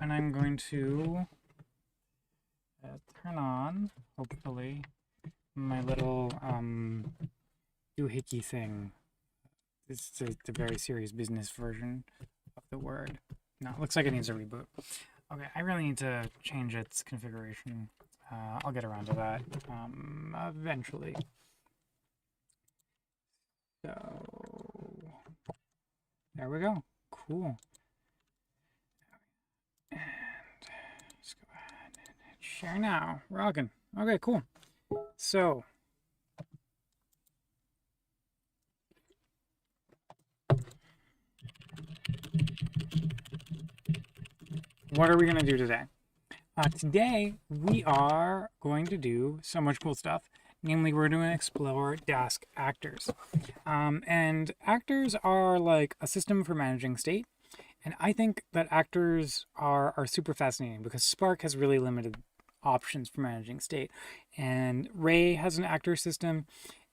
and I'm going to turn on, hopefully, my little doohickey thing. This is the very serious business version of the word. No, it looks like it needs a reboot. Okay, I really need to change its configuration. I'll get around to that eventually. So, there we go. Cool. And let's go ahead and hit share now. Rockin'. Okay, cool. So, what are we going to do today? Today, we are going to do so much cool stuff. Namely, we're going to explore Dask actors. And actors are like a system for managing state. And I think that actors are super fascinating because Spark has really limited options for managing state. And Ray has an actor system,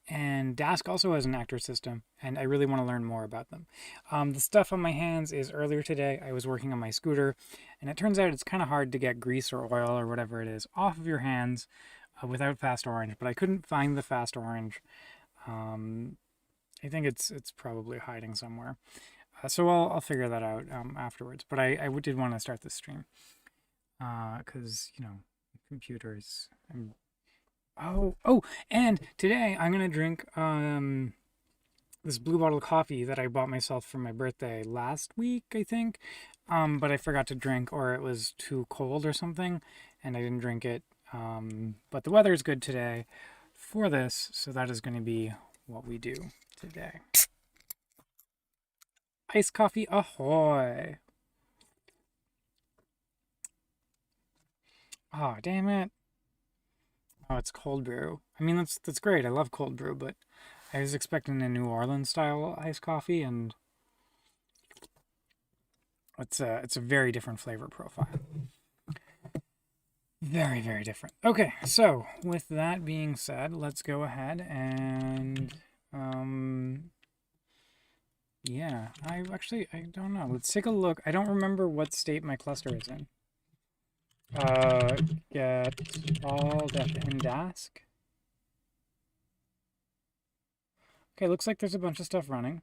and Dask also has an actor system, and I really want to learn more about them. The stuff on my hands is earlier today, I was working on my scooter, and it turns out it's kind of hard to get grease or oil or whatever it is off of your hands without fast orange, but I couldn't find the fast orange. I think it's probably hiding somewhere. So I'll figure that out afterwards. But I did want to start this stream because, you know, computers. And today I'm going to drink this blue bottle of coffee that I bought myself for my birthday last week, I think. But I forgot to drink, or it was too cold or something, and I didn't drink it. But the weather is good today for this, so that is going to be what we do today. Iced coffee ahoy! Oh, damn it. Oh, it's cold brew. I mean, that's great. I love cold brew, but I was expecting a New Orleans style iced coffee, and it's a very different flavor profile. Very, very different. Okay, so with that being said, let's go ahead and yeah, I don't know. Let's take a look. I don't remember what state my cluster is in. Get all def in Dask. Okay, looks like there's a bunch of stuff running.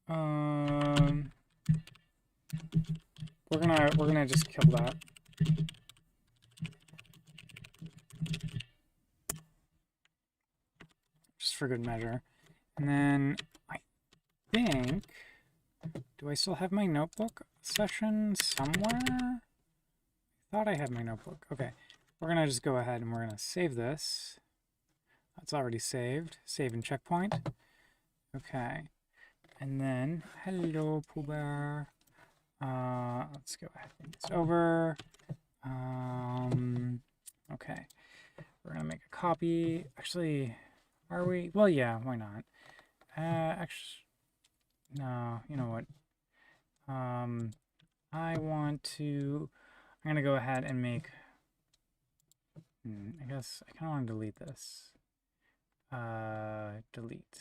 We're gonna just kill that. Just for good measure. And then I think, do I still have my notebook session somewhere? I thought I had my notebook. Okay, we're gonna just go ahead and we're gonna save this. That's already saved. Save and checkpoint. Okay. And then, hello, Pooh Bear. Let's go ahead and move this over. Okay. We're gonna make a copy. Actually, are we? Well, yeah, why not? Actually, no, you know what? I want to, I'm gonna go ahead and make, I guess I kind of want to delete this. Delete.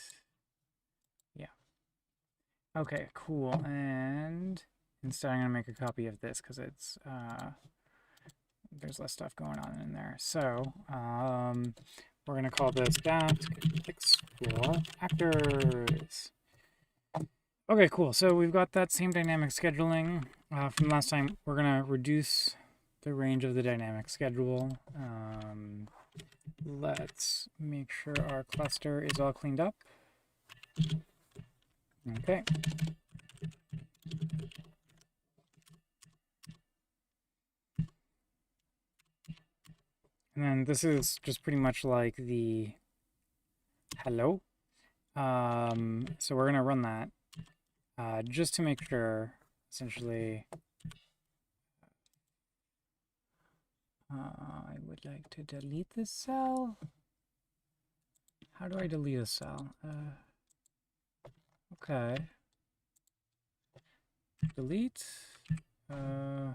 Yeah. Okay, cool. And instead I'm gonna make a copy of this because it's, there's less stuff going on in there. So, we're gonna call this Dask Explore Actors. Okay, cool. So we've got that same dynamic scheduling from last time. We're gonna reduce the range of the dynamic schedule. Let's make sure our cluster is all cleaned up. Okay. And then this is just pretty much like the hello. So we're gonna run that just to make sure, essentially. I would like to delete this cell. How do I delete a cell? Okay. Delete. I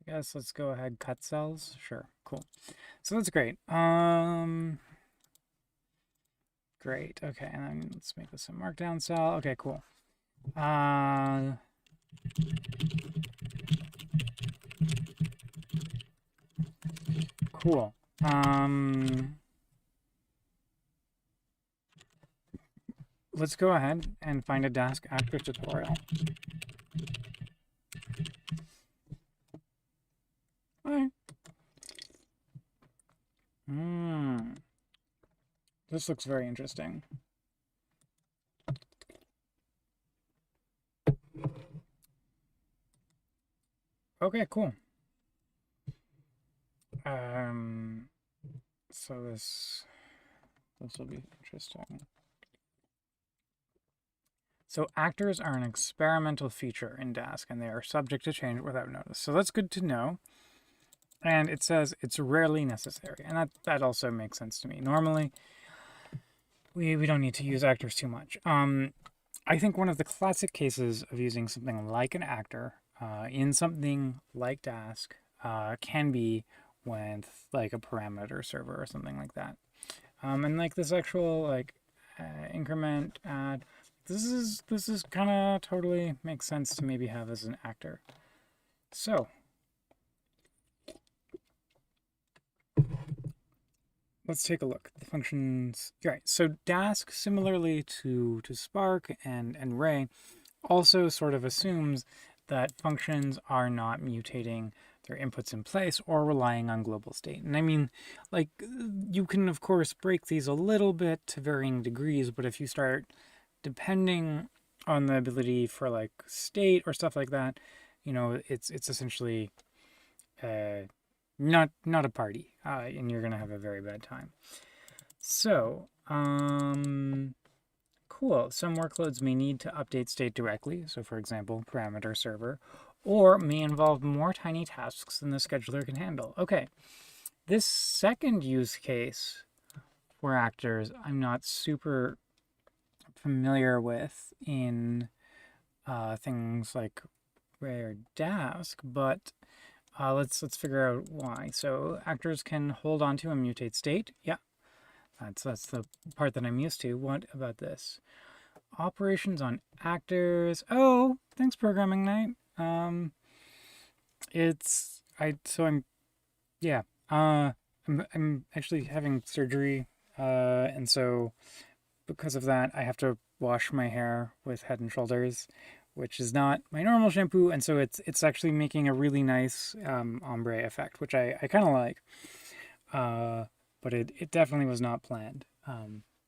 guess let's go ahead, cut cells. Sure, cool. So that's great. Great. Okay, and then let's make this a markdown cell. Okay, cool. Cool. Let's go ahead and find a Dask actor tutorial. All right. This looks very interesting. Okay, cool. So this will be interesting. So actors are an experimental feature in Dask, and they are subject to change without notice. So that's good to know. And it says it's rarely necessary, and that also makes sense to me. Normally, we don't need to use actors too much. I think one of the classic cases of using something like an actor in something like Dask can be with like a parameter server or something like that. And like this actual like increment add, this is kind of totally makes sense to maybe have as an actor. So let's take a look. The functions. Right. So Dask, similarly to Spark and Ray, also sort of assumes that functions are not mutating their inputs in place or relying on global state. And I mean, like, you can of course break these a little bit to varying degrees, but if you start depending on the ability for like state or stuff like that, you know, it's essentially not a party, and you're gonna have a very bad time. So, cool. Some workloads may need to update state directly, so for example, parameter server, or may involve more tiny tasks than the scheduler can handle. Okay, this second use case for actors, I'm not super familiar with in things like Ray or Dask, but let's figure out why. So actors can hold on to a mutate state. Yeah, that's the part that I'm used to. What about this? Operations on actors. Oh, thanks, programming night. I'm yeah. I'm actually having surgery, and so because of that, I have to wash my hair with Head and Shoulders, which is not my normal shampoo, and so it's actually making a really nice ombre effect, which I kind of like. But it definitely was not planned.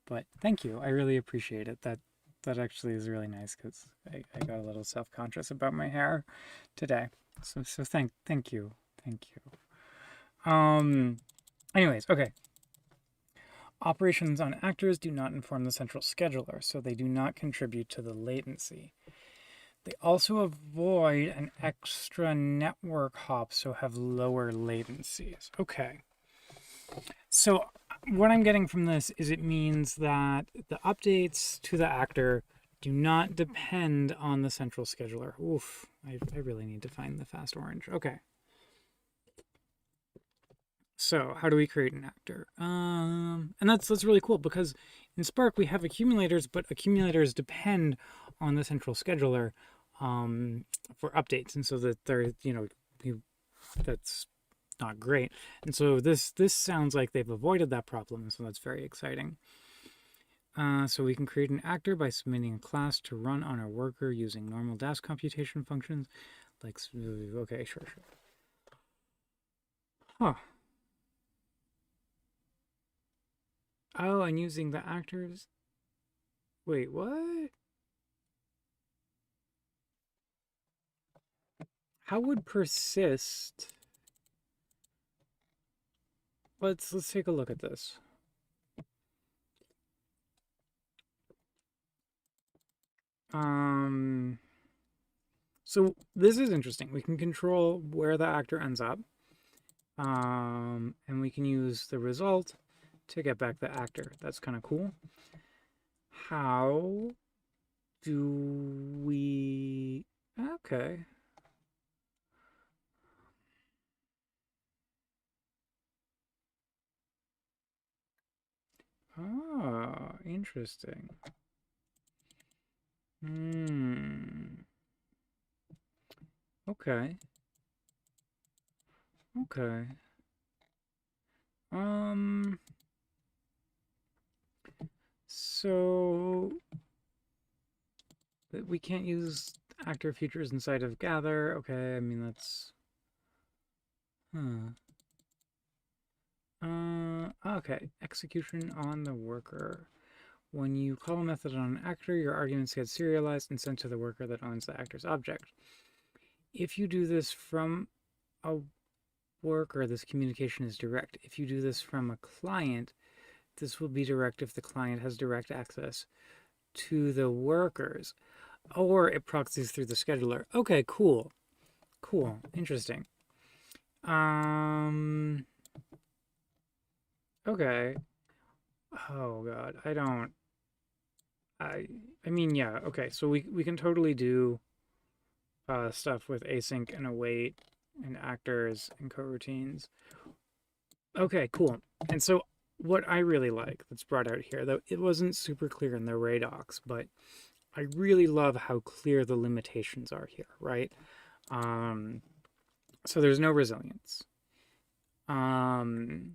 But thank you. I really appreciate it. That actually is really nice because I got a little self-conscious about my hair today. So thank you. Thank you. Anyways, okay. Operations on actors do not inform the central scheduler, so they do not contribute to the latency. They also avoid an extra network hop, so have lower latencies. Okay. So what I'm getting from this is it means that the updates to the actor do not depend on the central scheduler. Oof, I really need to find the fast orange. Okay. So how do we create an actor? And that's really cool because in Spark we have accumulators, but accumulators depend on the central scheduler for updates, and so that they're that's not great. And so this sounds like they've avoided that problem, so that's very exciting. So we can create an actor by submitting a class to run on our worker using normal Dask computation functions. Like, okay, sure. Huh. Oh, and using the actors. Wait, what? How would persist? Let's take a look at this. So this is interesting. We can control where the actor ends up. And we can use the result to get back the actor. That's kind of cool. How do we... Okay. Ah, interesting. Okay. Okay. Um, so we can't use actor features inside of gather. Okay, I mean that's huh. Okay. Execution on the worker. When you call a method on an actor, your arguments get serialized and sent to the worker that owns the actor's object. If you do this from a worker, this communication is direct. If you do this from a client, this will be direct if the client has direct access to the workers, or it proxies through the scheduler. Okay, cool. Cool. Interesting. Okay. Oh god, I mean, yeah, okay. So we can totally do stuff with async and await and actors and coroutines. Okay, cool. And so what I really like that's brought out here, though it wasn't super clear in the Ray docs, but I really love how clear the limitations are here, right? So there's no resilience. And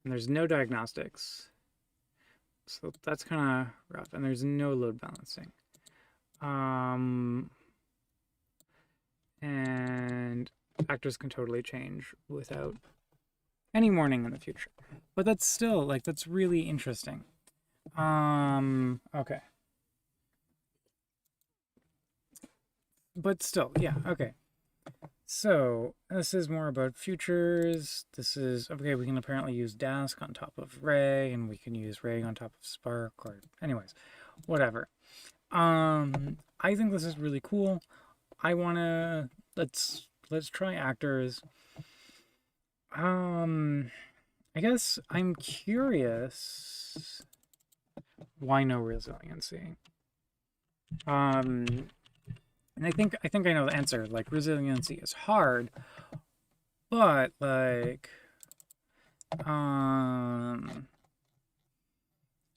there's no diagnostics. So that's kind of rough. And there's no load balancing. And actors can totally change without any warning in the future. But that's still, like, that's really interesting. Okay. But still, yeah, okay. So, this is more about futures. This is, okay, we can apparently use Dask on top of Ray, and we can use Ray on top of Spark, or anyways, whatever. I think this is really cool. I wanna, let's try actors. I guess I'm curious why no resiliency. And I think I know the answer. Like, resiliency is hard, but like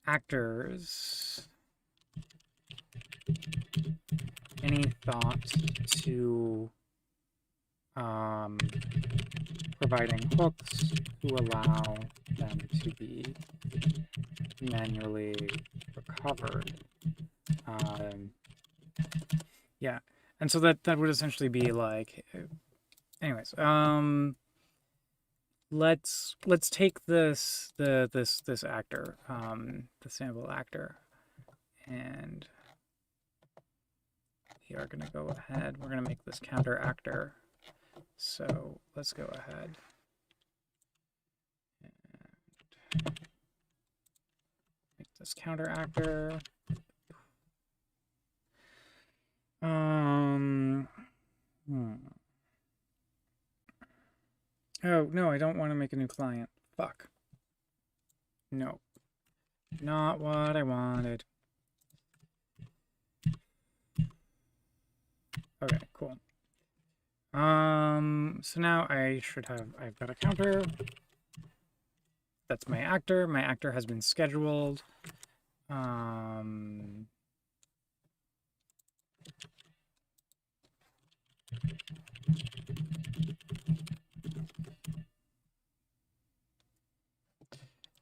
actors, any thought to providing hooks to allow them to be manually recovered? Yeah, and so that would essentially be like, anyways, let's take this actor, the sample actor, and we are gonna go ahead. We're gonna make this counter actor. So let's go ahead and make this counter actor. Oh, no, I don't want to make a new client. Fuck. No. Not what I wanted. Okay, cool. So now I've got a counter. That's my actor. My actor has been scheduled.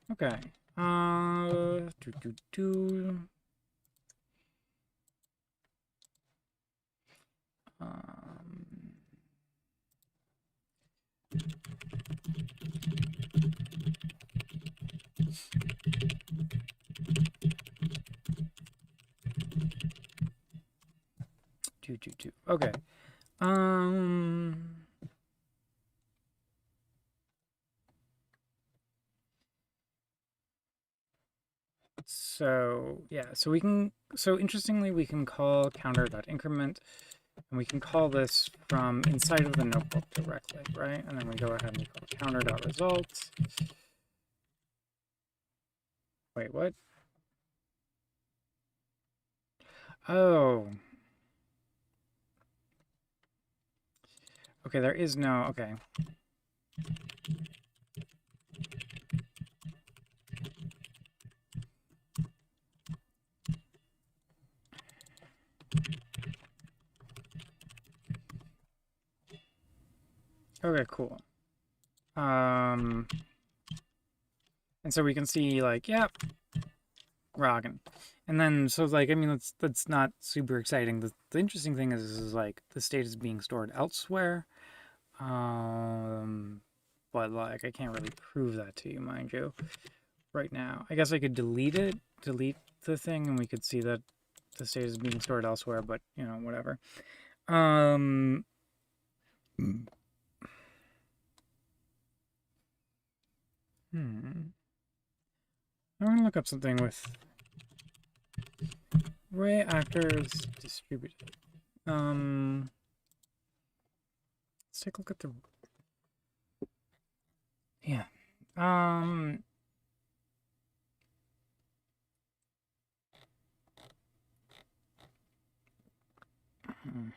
Okay. Okay. So yeah, so interestingly, we can call counter.increment, and we can call this from inside of the notebook directly, right? And then we go ahead and we call counter.result. Wait, what? Oh. Okay, there is no, okay. Okay, cool. And so we can see like, yep, rocking. And then so like I mean that's not super exciting. The interesting thing is like the state is being stored elsewhere. Um but like I can't really prove that to you, mind you, right now. I guess I could delete the thing, and we could see that the state is being stored elsewhere, but you know, whatever. Um hmm. I want to look up something with array actors distributed. Let's take a look at the yeah. Um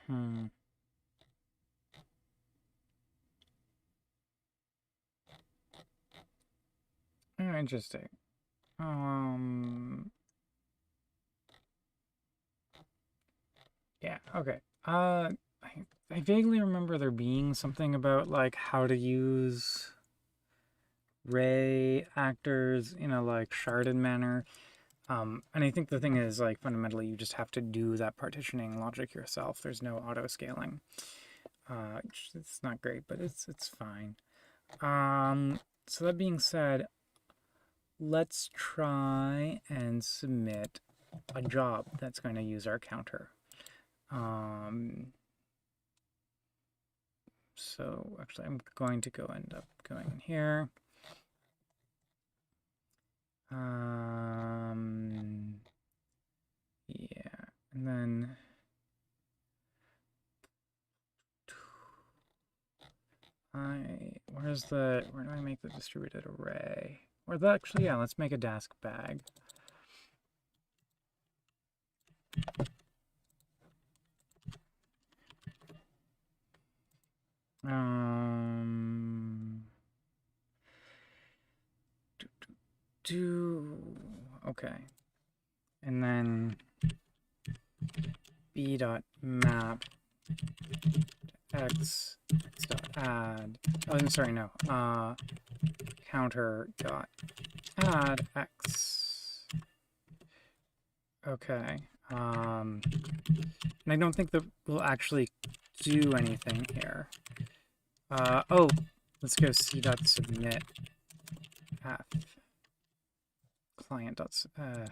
hmm. Oh, interesting. Um yeah, okay. I vaguely remember there being something about like how to use Ray actors in a like sharded manner. And I think the thing is like fundamentally you just have to do that partitioning logic yourself. There's no auto scaling. It's not great, but it's fine. So that being said, let's try and submit a job that's going to use our counter. So actually I'm going to end up going in here. Yeah, and then where do I make the distributed array? Or the actually, yeah, let's make a Dask bag. Um, okay, and then b dot map x dot add. Oh, I'm sorry, no. Counter dot add x. Okay. And I don't think that we'll actually do anything here. Oh, let's go c dot submit f client dot uh,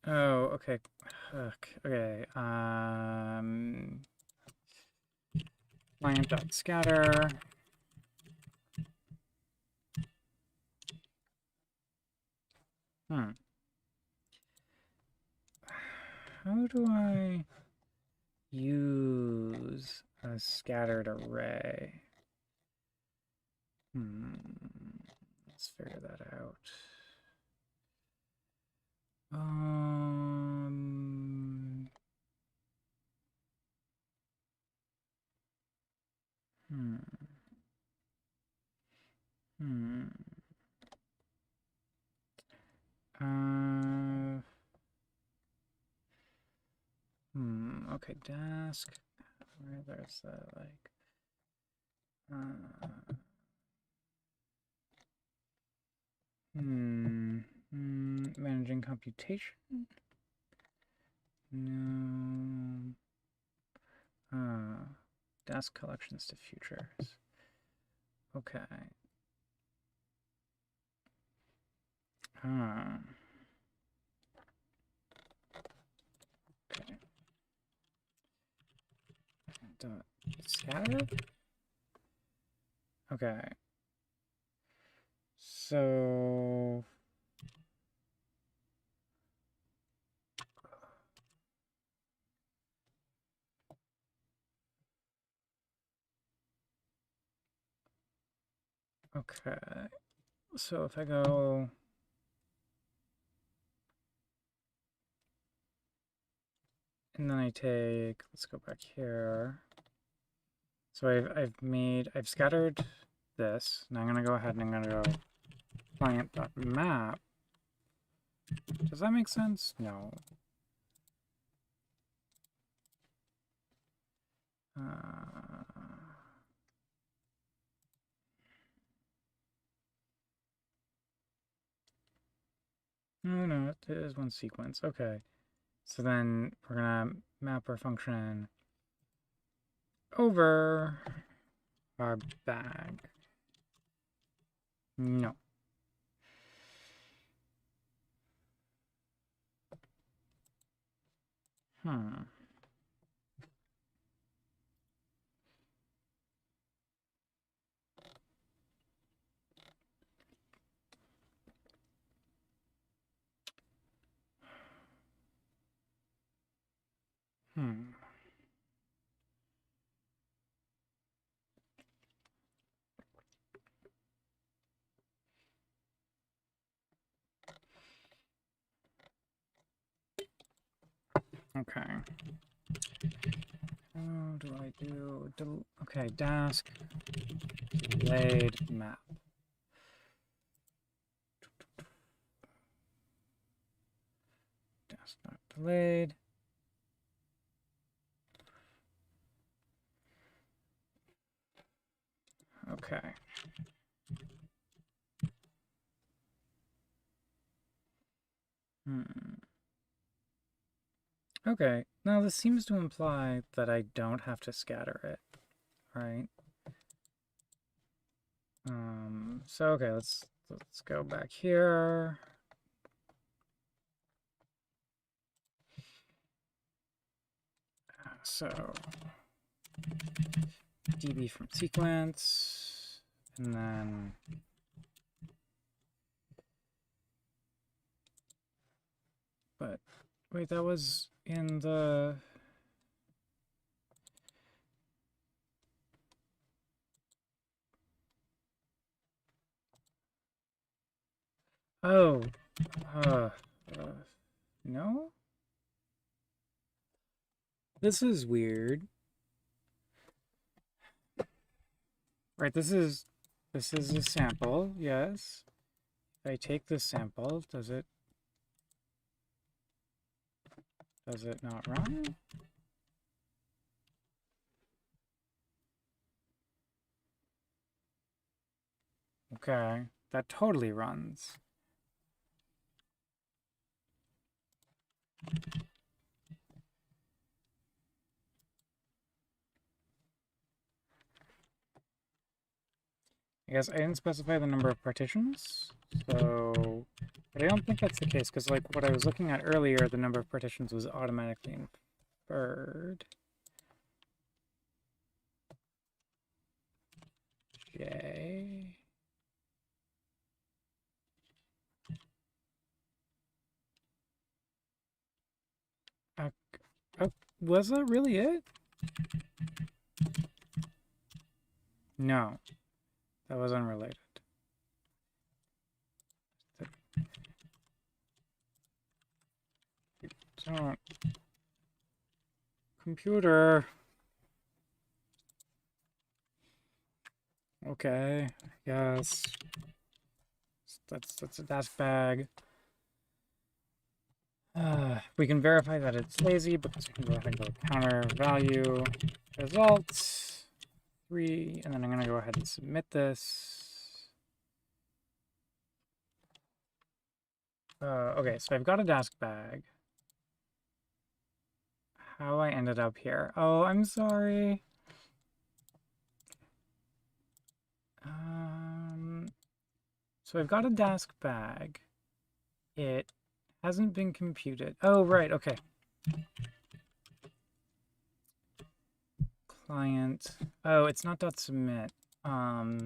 oh, okay. Okay. Client dot scatter. Hmm. How do I use a scattered array? Let's figure that out. Um, hmm. Hmm. Uh, okay, Dask. Where there's like, managing computation? No. Dask collections to futures. Okay. Okay. Dot scatter? Okay. So okay. So if I go And then I take, let's go back here. So I've scattered this. Now I'm gonna go ahead and I'm gonna go client.map. Does that make sense? No. No, it is one sequence. Okay. So then we're gonna map our function over our bag. No. Hmm. Hmm. Okay. How do I do? Okay, Dask delayed map. Dask not delayed. Okay. Hmm. Okay. Now this seems to imply that I don't have to scatter it, right? So okay, let's go back here. So db from sequence, and then but wait, that was in the oh uh, no, this is weird. Right, this is a sample, yes. If I take this sample, does it not run? Okay, that totally runs. I guess I didn't specify the number of partitions, so, but I don't think that's the case, because like what I was looking at earlier, the number of partitions was automatically inferred. J. Was that really it? No, that was unrelated. Don't. Computer. Okay, yes. That's a Dask bag. We can verify that it's lazy because we can go ahead and go counter value results 3, and then I'm going to go ahead and submit this. Okay, so I've got a Dask bag. How I ended up here? Oh, I'm sorry. So I've got a Dask bag. It hasn't been computed. Oh, right, okay. Client. Oh, it's not .submit.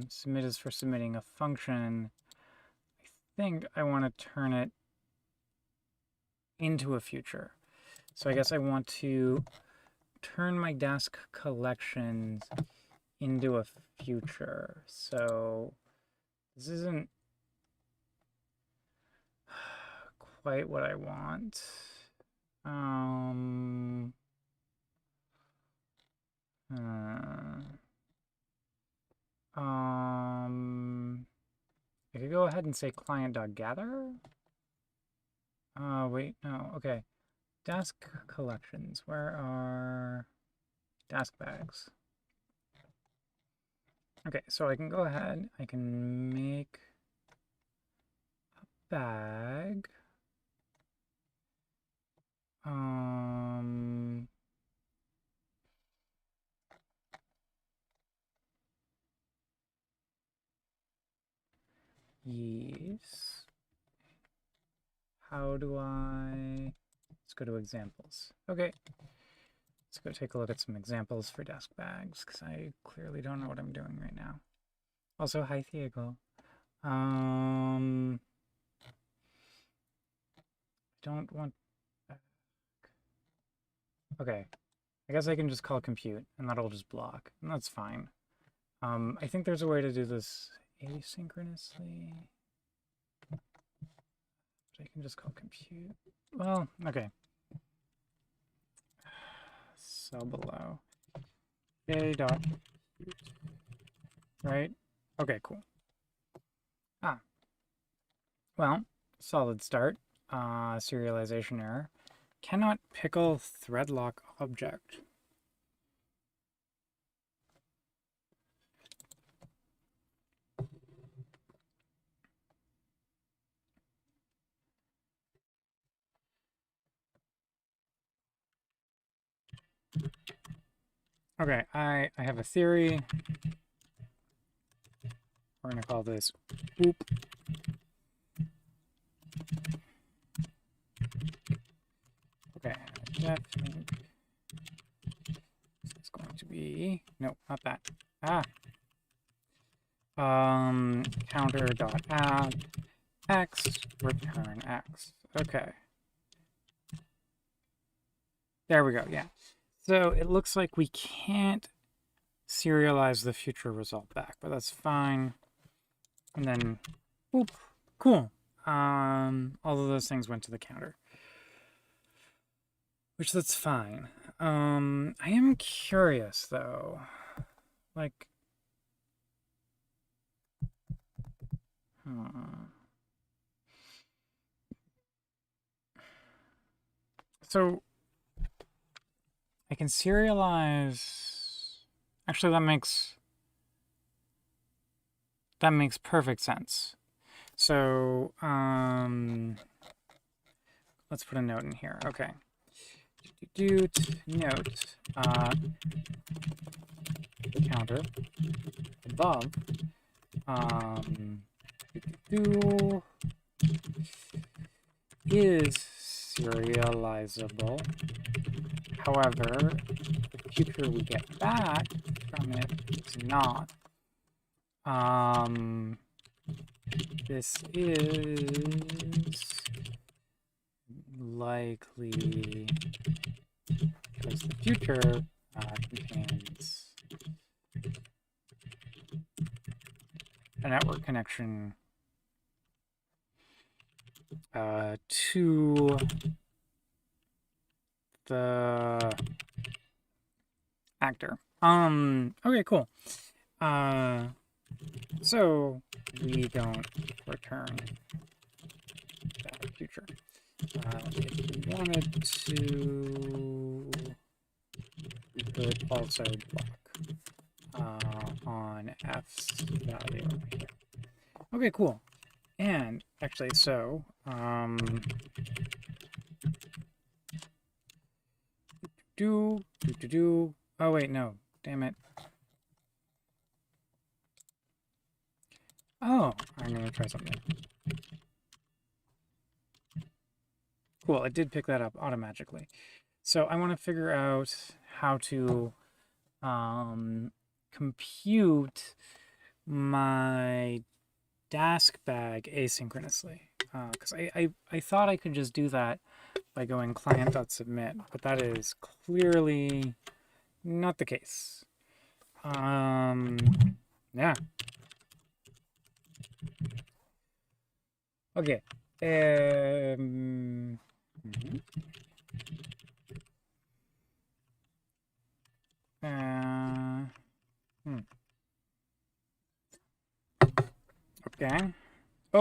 Submit is for submitting a function. I think I want to turn it into a future. So I guess I want to turn my Dask collections into a future. So this isn't quite what I want. I could go ahead and say client.gather. Wait, no, okay. Dask collections, where are Dask bags? Okay, so I can go ahead, I can make a bag. Yes. How do I... Let's go to examples. Okay. Let's go take a look at some examples for Dask bags, because I clearly don't know what I'm doing right now. Also, hi, Thiago. Don't want... Okay. I guess I can just call compute, and that'll just block, and that's fine. I think there's a way to do this asynchronously. But I can just call compute. Well, okay. So below. A dot. Right? Okay, cool. Well, solid start. Serialization error. Cannot pickle thread lock object. Okay, I have a theory. We're going to call this oop. Okay, that is going to be... No, not that. Counter dot add x, return x. Okay. There we go, yeah. So it looks like we can't serialize the future result back, but that's fine. And then, boop, cool. All of those things went to the counter, which that's fine. I am curious though, like, so I can serialize. Actually, that makes perfect sense. So, let's put a note in here. Okay. Note counter above is serializable. However, the future we get back from it is not. This is likely because the future contains a network connection to the actor. Okay, cool. So we don't return that future. If we wanted to, we could also block on F's value over here. Okay, cool. And actually, so oh wait, no, damn it. Oh, I'm gonna try something. Cool, it did pick that up automatically. So I want to figure out how to compute my Dask bag asynchronously. Because I thought I could just do that by going client.submit, but that is clearly not the case. Yeah. Okay.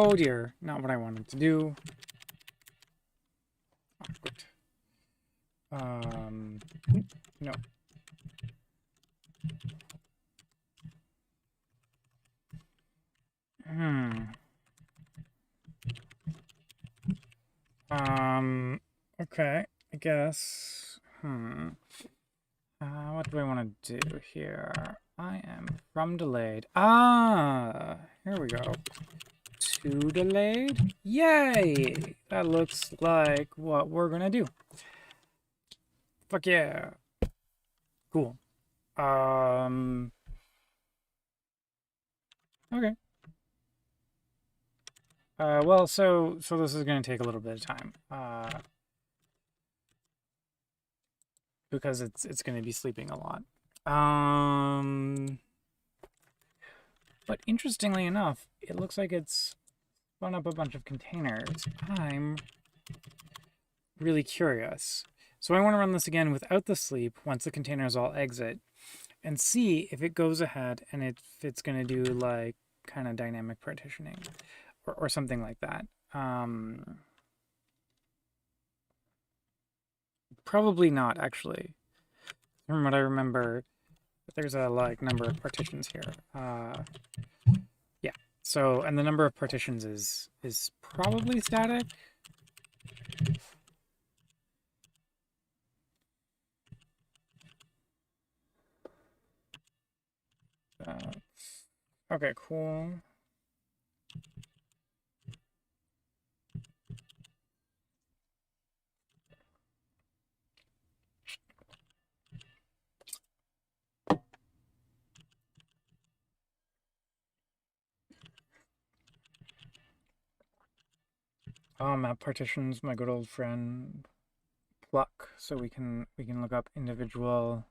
Oh dear, not what I wanted to do. Awkward. No. Okay, I guess. What do I want to do here? I am from delayed. Ah, here we go. To delayed. Yay! That looks like what we're gonna do. Fuck yeah. Cool. Okay. Well, so this is gonna take a little bit of time. Because it's gonna be sleeping a lot. But interestingly enough, it looks like it's spun up a bunch of containers. I'm really curious. So I want to run this again without the sleep once the containers all exit and see if it goes ahead and if it's going to do like kind of dynamic partitioning or something like that. Probably not, actually. From what I remember, there's a like number of partitions here. Yeah. So, and the number of partitions is probably static. Okay, cool. Map partitions, my good old friend Pluck, so we can look up individual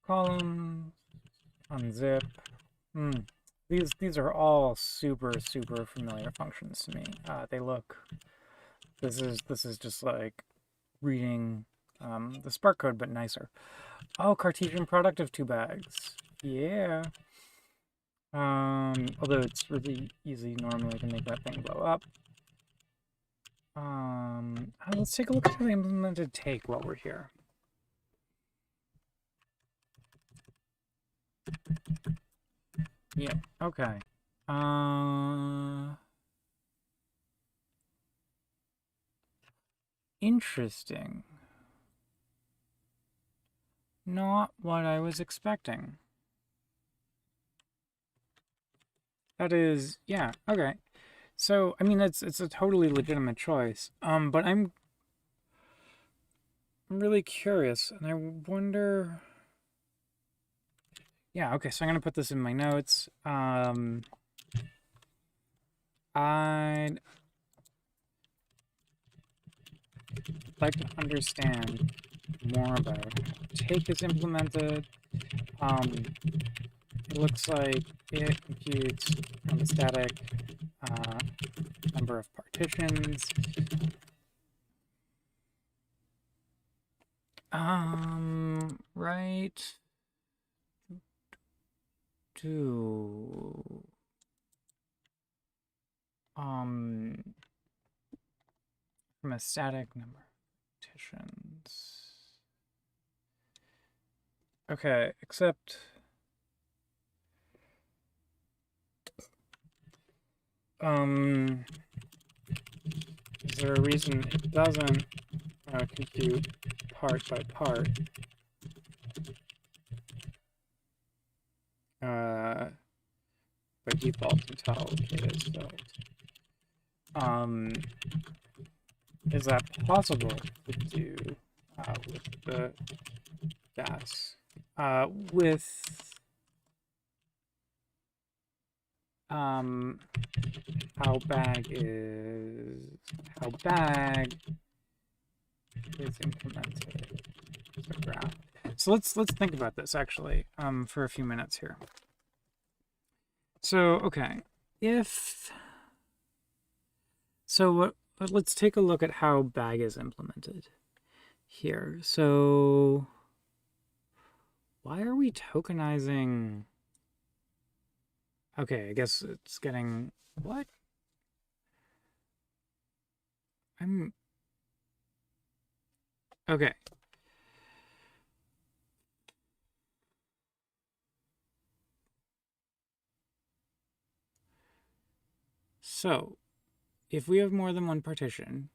columns, unzip. These are all super familiar functions to me. They look. This is just like reading the Spark code, but nicer. Oh, Cartesian product of two bags. Yeah. Although it's really easy normally to make that thing blow up. Let's take a look at how they implemented take while we're here. Yeah, okay. Interesting. Not what I was expecting. That is, yeah, okay. So, I mean, it's a totally legitimate choice. But I'm really curious, and I wonder. Yeah, okay, so I'm gonna put this in my notes. I'd like to understand more about how take is implemented. It looks like it computes from a static number of partitions. Right. To from a static number of partitions. Okay, except is there a reason it doesn't compute part by part? By default until it is filled. Is that possible to do with the Dask? With how bag is implemented as a graph. So let's think about this actually for a few minutes here. So okay, let's take a look at how bag is implemented here. So why are we tokenizing Okay, I guess it's getting... What? I'm... Okay. So, if we have more than one partition,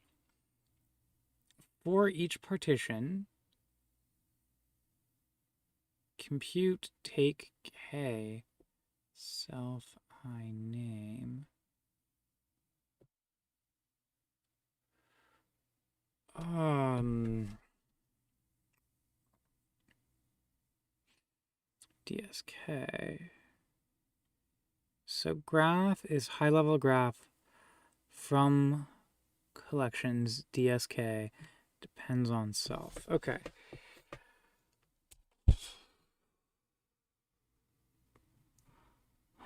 for each partition, compute take k self I name. DSK. So graph is high level graph from collections. DSK depends on self. Okay.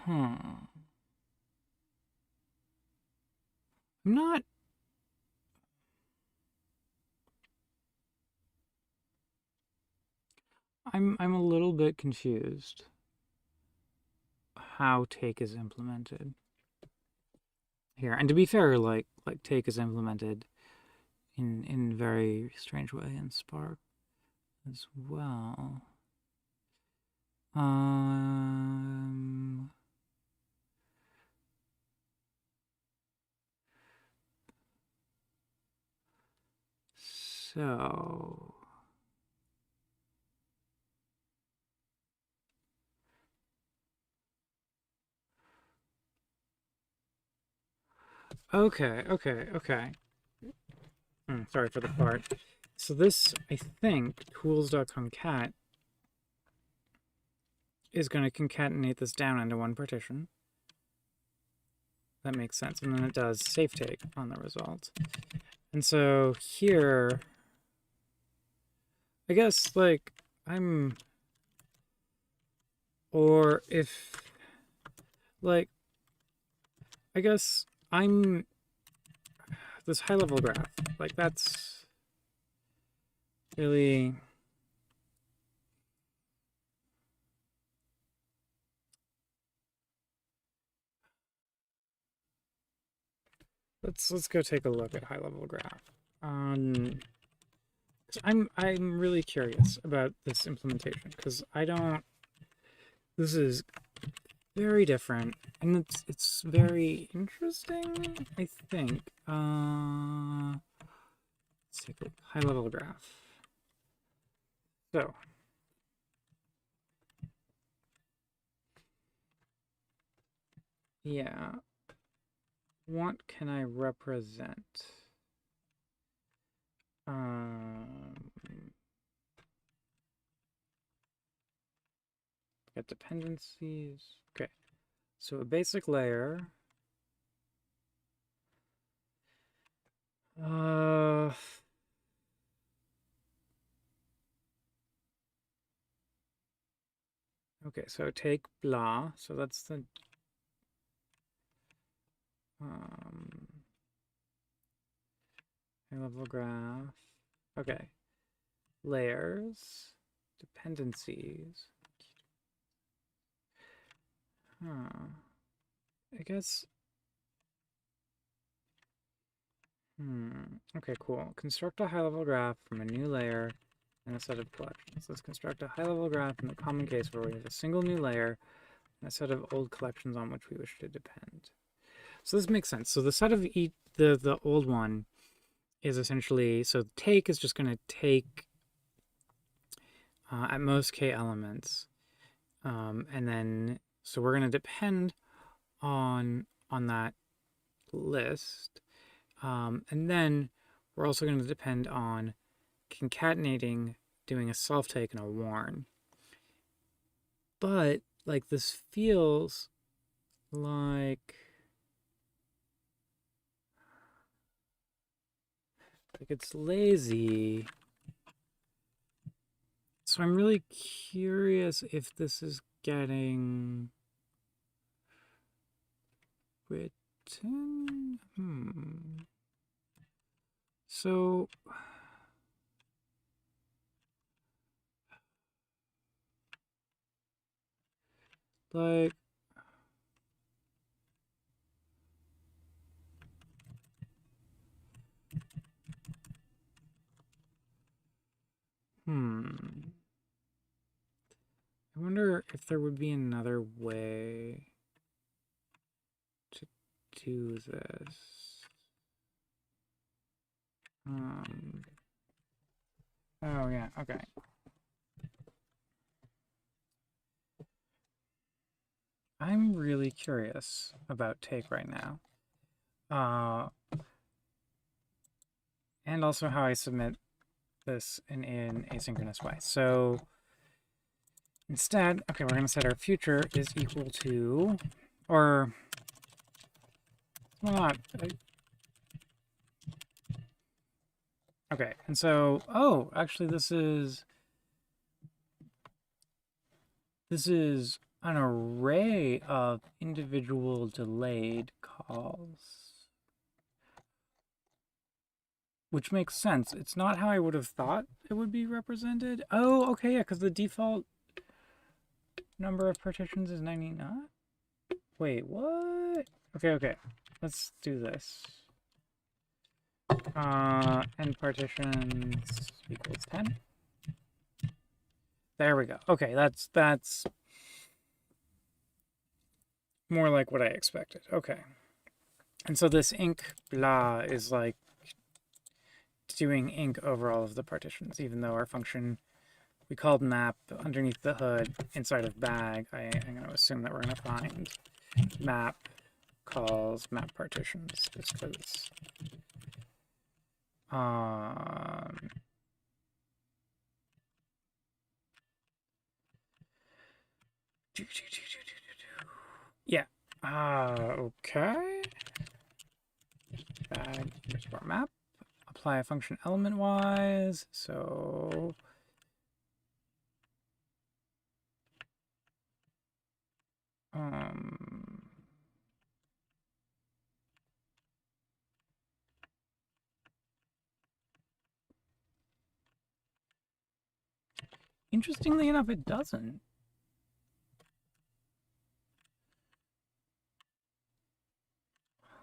I'm not... I'm a little bit confused how take is implemented here. And to be fair, like take is implemented in very strange way in Spark as well. So okay. Sorry for the part. So this, I think, tools.concat is going to concatenate this down into one partition. That makes sense. And then it does safe take on the result. And so here, I guess, like, or if, like, I guess this high level graph, like, that's really... Let's go take a look at high level graph. I'm really curious about this implementation because I don't... This is very different and it's very interesting, I think. Let's take a high level graph. So yeah, what can I represent? Got dependencies. Okay, so a basic layer. Okay, so take blah. So that's the high level graph. Okay, layers, dependencies. I guess. Okay, cool. Construct a high-level graph from a new layer and a set of collections. Let's construct a high-level graph in the common case where we have a single new layer and a set of old collections on which we wish to depend. So this makes sense. So the set of the old one is essentially, so take is just going to take at most k elements, and then so we're going to depend on that list, and then we're also going to depend on concatenating, doing a self-take and a warn. But like this feels like it's lazy. So I'm really curious if this is getting written. So like if there would be another way to do this. Oh yeah, okay. I'm really curious about take right now. And also how I submit this in an asynchronous way. So instead, okay, we're going to set our future is equal to, or, well, not, okay, and so, oh, actually this is an array of individual delayed calls. Which makes sense. It's not how I would have thought it would be represented. Oh, okay, yeah, because the default number of partitions is 99? Wait, what? Okay. Let's do this. End partitions equals 10. There we go. Okay, that's more like what I expected. Okay. And so this inc blah is like doing inc over all of the partitions, even though our function we called map underneath the hood inside of bag. I'm going to assume that we're going to find map calls map partitions just because yeah. Okay. Bag underscore map. Apply a function element wise. So interestingly enough, it doesn't.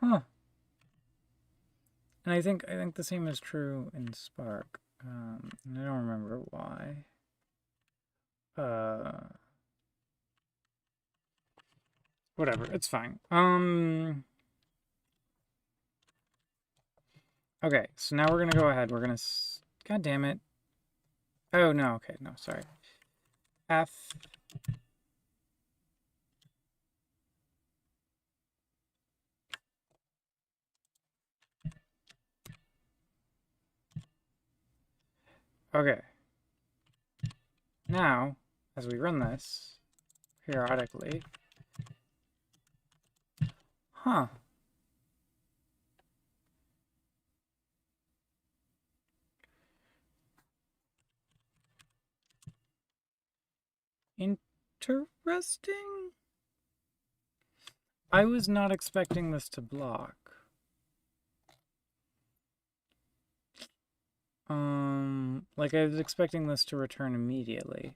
Huh. And I think the same is true in Spark. And I don't remember why. Whatever, it's fine. Okay, so now we're gonna go ahead. We're gonna. God damn it. Oh no. Okay, no, sorry. F. Okay. Now, as we run this periodically, huh? Interesting. I was not expecting this to block. Like I was expecting this to return immediately.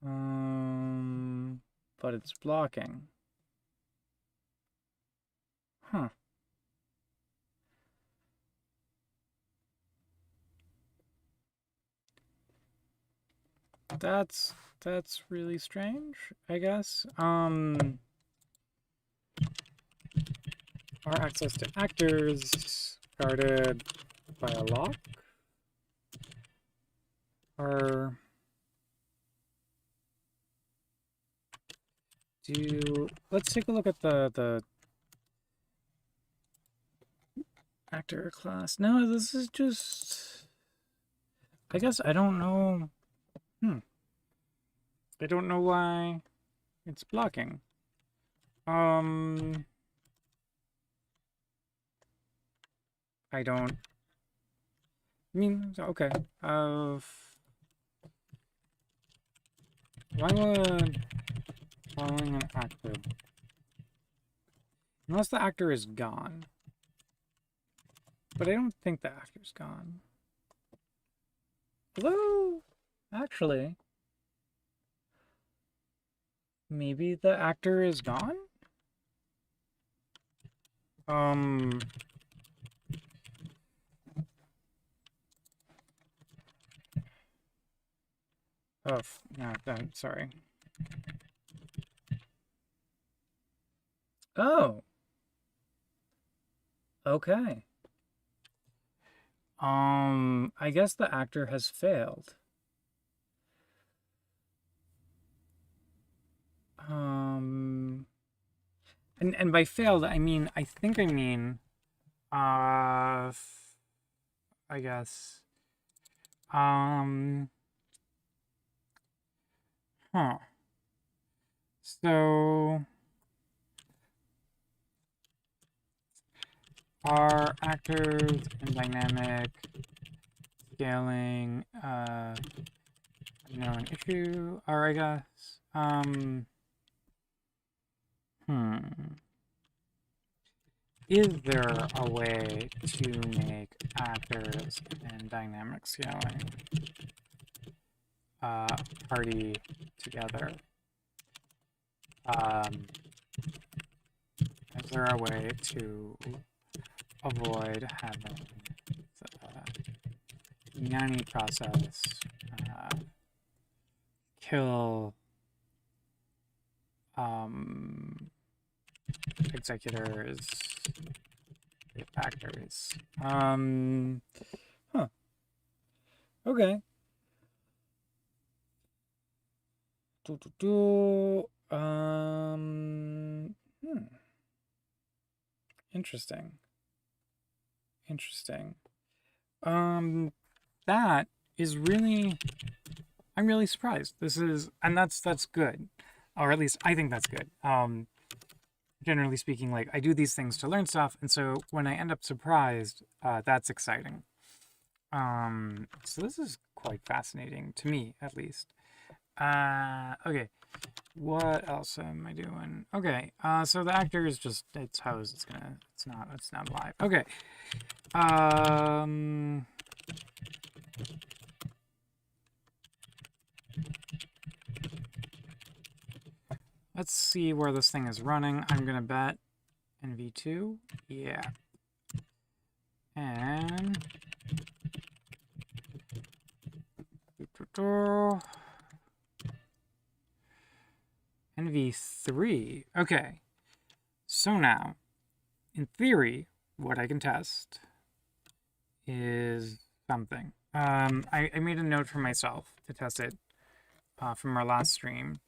But it's blocking. Huh. That's really strange, I guess. Our access to actors guarded by a lock. Let's take a look at the actor class. No, this is just, I guess I don't know. I don't know why it's blocking. I don't. I mean, okay. Why would following an actor? Unless the actor is gone. But I don't think the actor's gone. Hello? Actually, maybe the actor is gone? Oh, no, sorry. Oh, okay. I guess the actor has failed. Um, and by failed, uh, I guess, um, huh. So, are actors and dynamic scaling, an issue? Or I guess, hmm. Is there a way to make actors and dynamic scaling party together? Um, is there a way to avoid having the nanny process kill executors, actors? Huh. Okay. Interesting. Interesting. That is really, I'm really surprised. And that's good. Or at least I think that's good. Generally speaking, like I do these things to learn stuff, and so when I end up surprised, that's exciting. So this is quite fascinating to me, at least. Okay. What else am I doing? Okay, so the actor is just, it's housed, it's not live. Okay. Let's see where this thing is running. I'm gonna bet NV2. Yeah. And NV3. Okay. So now, in theory, what I can test is something. I made a note for myself to test it from our last stream.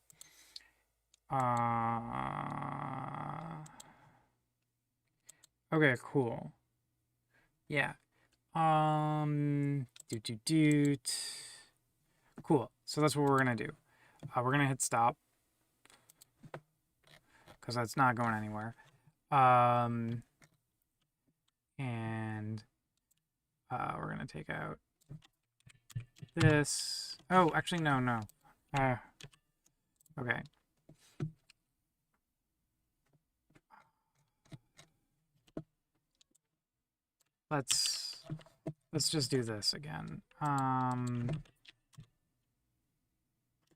Okay, cool. Yeah. Cool. So that's what we're gonna do. We're gonna hit stop because that's not going anywhere. And we're gonna take out this. Oh, actually, no. Okay. Let's just do this again.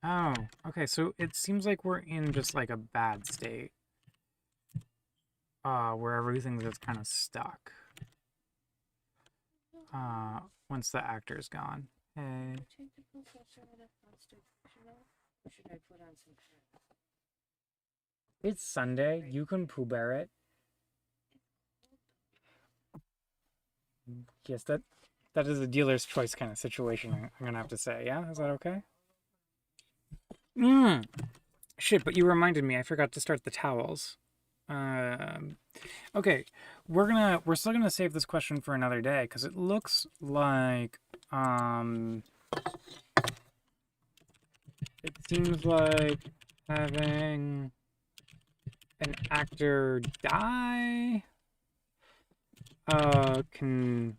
Oh, okay, so it seems like we're in just like a bad state. Where everything's just kind of stuck. Once the actor's gone. Hey. It's Sunday. You can Pooh Bear it. Yes, that is a dealer's choice kind of situation, I'm gonna have to say. Yeah, is that okay? Shit, but you reminded me. I forgot to start the towels. Okay, we're still gonna save this question for another day because it looks like it seems like having an actor die can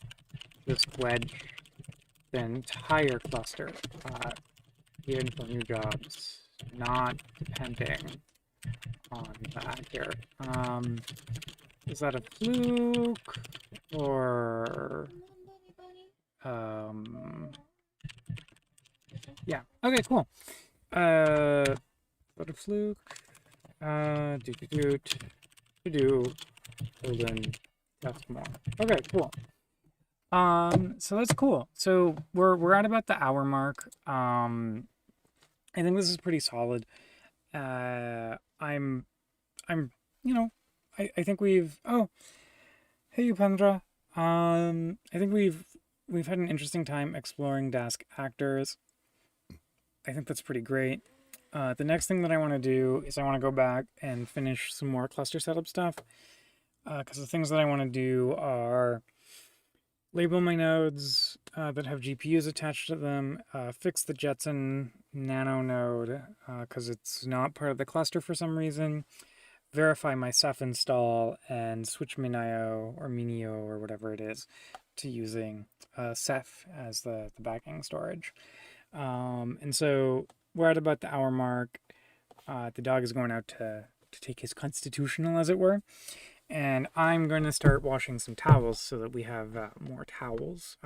just wedge the entire cluster, even for new jobs, not depending on the actor. Is that a fluke or yeah. Okay, cool. What a fluke. Holden, that's more. Okay, cool. So that's cool. So we're at about the hour mark. I think this is pretty solid. I'm I think we've, oh, hey Upendra. I think we've had an interesting time exploring Dask actors. I think that's pretty great. The next thing that I want to do is I want to go back and finish some more cluster setup stuff. Because the things that I want to do are label my nodes that have GPUs attached to them, fix the Jetson Nano node because it's not part of the cluster for some reason, verify my Ceph install, and switch MinIO or Minio or whatever it is to using Ceph as the backing storage. And so we're at about the hour mark. The dog is going out to take his constitutional, as it were. And I'm going to start washing some towels so that we have more towels.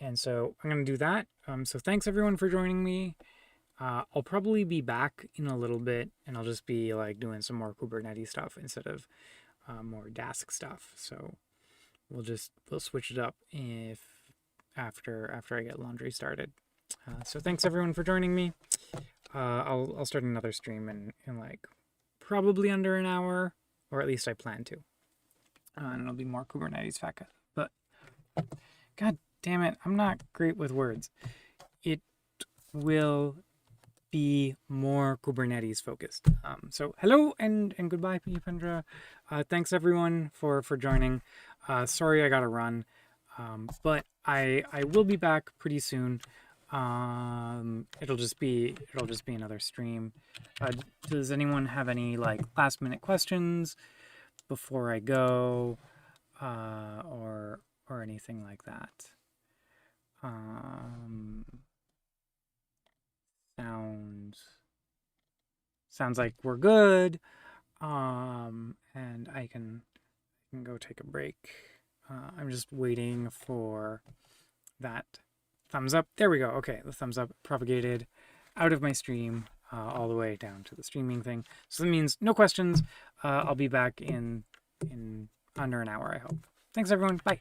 And so I'm going to do that. So thanks everyone for joining me. I'll probably be back in a little bit, and I'll just be like doing some more Kubernetes stuff instead of more Dask stuff. So we'll switch it up if after I get laundry started. So thanks everyone for joining me. I'll start another stream in like probably under an hour. Or at least I plan to. And it'll be more Kubernetes Feka. But, god damn it, I'm not great with words. It will be more Kubernetes focused. So hello and goodbye, Pendra. Thanks everyone for joining. Sorry I gotta run. But I will be back pretty soon. It'll just be another stream. Does anyone have any like last minute questions before I go, or anything like that? Sounds like we're good. And I can go take a break. I'm just waiting for that thumbs up. There we go. Okay, the thumbs up propagated out of my stream all the way down to the streaming thing. So that means no questions. I'll be back in under an hour, I hope. Thanks, everyone. Bye.